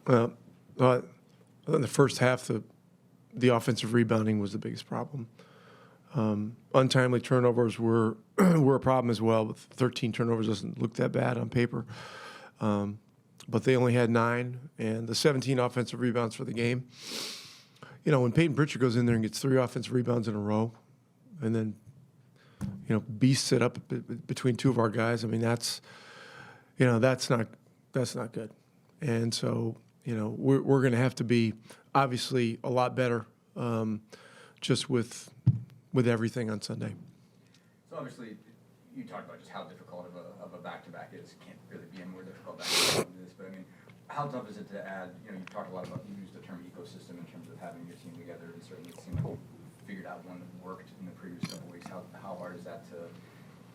Well, in the first half, the offensive rebounding was the biggest problem. Untimely turnovers were were a problem as well. But 13 turnovers doesn't look that bad on paper, but they only had 9, and the 17 offensive rebounds for the game. You know, when Peyton Pritchard goes in there and gets 3 offensive rebounds in a row, and then beasts it up between 2 of our guys. I mean, that's not good. And so we're going to have to be obviously a lot better, just with everything on Sunday. So obviously, you talked about just how difficult of a back-to-back is. It can't really be a more difficult back-to-back than this. But I mean, how tough is it to add? You talked a lot about, you used the term ecosystem in terms of having your team together, and certainly it seemed like you figured out one that worked in the previous couple of weeks. How hard is that to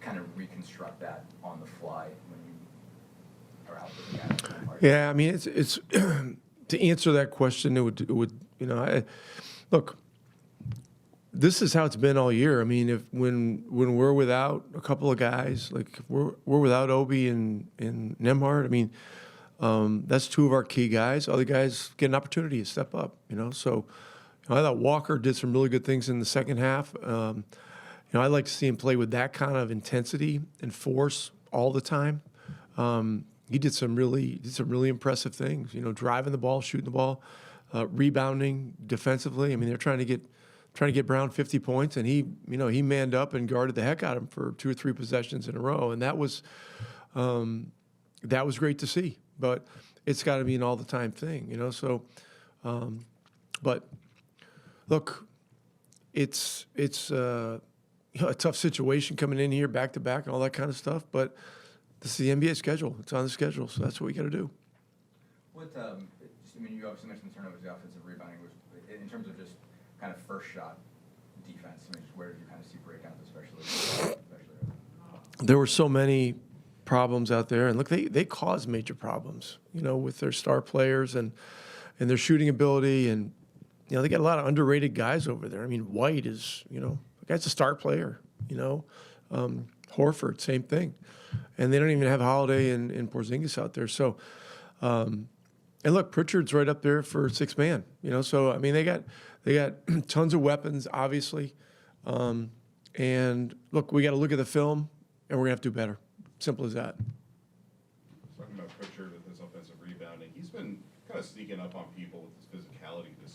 kind of reconstruct that on the fly when you are out looking at it? Yeah, I mean, it's to answer that question, it would look. This is how it's been all year. I mean, when we're without a couple of guys, like we're without Obi and Nemhard, I mean, that's 2 of our key guys. Other guys get an opportunity to step up. So I thought Walker did some really good things in the second half. I'd like to see him play with that kind of intensity and force all the time. He did some really impressive things. Driving the ball, shooting the ball, rebounding defensively. I mean, they're trying to get Brown 50 points, and he manned up and guarded the heck out of him for 2 or 3 possessions in a row, and that was great to see. But it's got to be an all the time thing, So, but look, it's a tough situation coming in here back to back and all that kind of stuff. But this is the NBA schedule; it's on the schedule, so that's what we got to do. You obviously mentioned the turnovers, the offensive rebounding was in terms of just kind of first shot defense. I mean, just where did you kind of see breakouts, especially? There were so many problems out there, and look, they caused major problems, with their star players and their shooting ability, and they got a lot of underrated guys over there. I mean, White is, the guy's a star player, Horford, same thing, and they don't even have Holiday and Porzingis out there. So, and look, Pritchard's right up there for 6th man, So I mean, they got tons of weapons, obviously, and look, we got to look at the film, and we're gonna have to do better. Simple as that. Talking about Pritchard with his offensive rebounding, he's been kind of sneaking up on people with